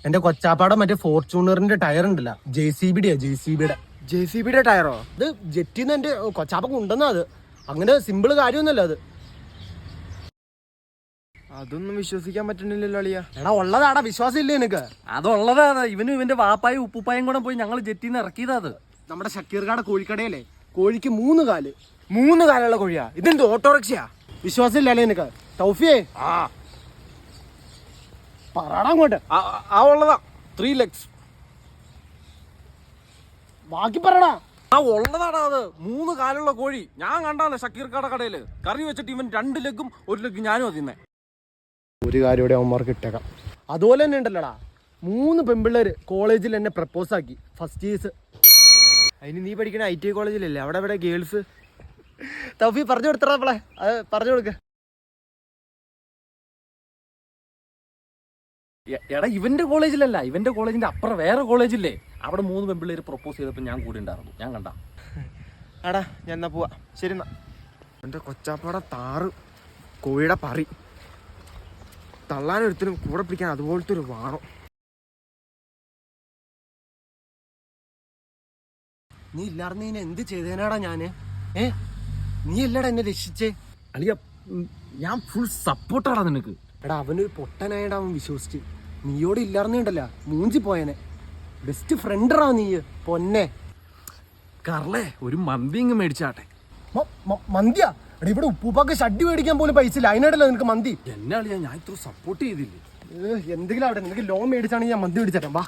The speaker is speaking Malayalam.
എന്റെ കൊച്ചാപ്പാടെ മറ്റേ ഫോർച്യൂണറിന്റെ ടയർ ഉണ്ടല്ല, ജെ.സി.ബിയുടെ ടയറോ? അത് ജെറ്റിന്ന് എന്റെ കൊച്ചാപ്പ കൊണ്ടുവന്നാ. അത് അങ്ങനെ സിമ്പിള് കാര്യമൊന്നുമല്ല അത്. അതൊന്നും വിശ്വസിക്കാൻ പറ്റണില്ലല്ലോ അളിയാ. എടാ ഉള്ളതാടാ, വിശ്വാസം ഇല്ലേ നിനക്ക്? അതുള്ളതാണ്. ഇവനും ഇവന്റെ വാപ്പായും ഉപ്പുപ്പായും കൂടെ പോയി ഞങ്ങൾ ജെറ്റിന്ന് ഇറക്കിയതാ. അത് നമ്മുടെ ഷക്കീർക്കാട് കോഴിക്കടയിലെ കോഴിക്ക് 3 കാല്. 3 കാലുള്ള കോഴിയാ? ഇതെന്ത് ഓട്ടോറിക്ഷയാ? വിശ്വാസം ഇല്ലല്ലേ നിനക്ക്? തൗഫിയേ പറടാ അങ്ങോട്ട്. ആ ഉള്ളതാ 3 legs. ബാക്കി പറടാ. ആ ഉള്ളതാടാ അത്. 3 കാലുള്ള കോഴി. ഞാൻ കണ്ടാണ് ഷക്കീർക്കാട കടയില് കറി വെച്ചിട്ട് ഇവൻ 2 ലെഗും 1 ലെഗ് ഞാനും അതിന്നെ. ഒരു കാര്യം ഇവിടെ അവന്മാർക്ക് ഇട്ടേക്കാം. അതുപോലെ തന്നെ ഉണ്ടല്ലോടാ, 3 പെൺപിള്ളേര് കോളേജിൽ എന്നെ പ്രപ്പോസ് ആക്കി. First years. അതിന് നീ പഠിക്കണ ITI കോളേജിലല്ലേ? അവിടെ ഇവിടെ ഗേൾസ്. തൗഫി പറഞ്ഞു കൊടുത്തടാ നമ്മളെ, അത് പറഞ്ഞു കൊടുക്ക. എടാ ഇവന്റെ കോളേജിലല്ല, ഇവന്റെ കോളേജിന്റെ അപ്പുറം വേറെ കോളേജില്ലേ, അവിടെ 3 പെൺപിള്ളേര് പ്രപ്പോസ് ചെയ്തപ്പോ ഞാൻ കൂടെ ഉണ്ടായിരുന്നു. ഞാൻ കണ്ട. ആടാ ഞാൻ എന്നാ പോവാ. ശരി എന്നാ. എന്റെ കൊച്ചാപ്പാടെ താറ് കോഴിയുടെ പറി തള്ളാനൊരുത്തരും കൂടെ പിടിക്കാൻ അതുപോലത്തെ ഒരു വാണം. നീ ഇല്ലാർന്നീനെ എന്ത് ചെയ്തേനാടാ ഞാന്? നീ അല്ലടാ എന്നെ രക്ഷിച്ചേ. അളിയ ഞാൻ ഫുൾ സപ്പോർട്ടാടാ നിനക്ക്. എടാ അവനൊരു പൊട്ടനായടാ, അവൻ വിശ്വസിച്ച്. നീയോട് ഇല്ലാർന്നുണ്ടല്ല മൂഞ്ചി പോയനെ. ബെസ്റ്റ് ഫ്രണ്ടറാ നീ. പൊന്നെ കർളേ, ഒരു മന്തി ഇങ്ങ് മേടിച്ചാട്ടെ. മന്തിയാ? എടാ ഇവിടെ ഉപ്പൂപ്പാക്ക് ഷഡ്ഡി മേടിക്കാൻ പോലും പൈസ ഇല്ല, അതിനായിട്ടല്ലോ നിനക്ക് മന്തി. എന്നെ അളിയാ ഞാൻ ഇത്ര സപ്പോർട്ട് ചെയ്തില്ലേ? എന്തെങ്കിലും അവിടെ നിനക്ക് ലോൺ മേടിച്ചാണെങ്കിൽ ഞാൻ മന്തി മേടിച്ചേക്കാം. വാ.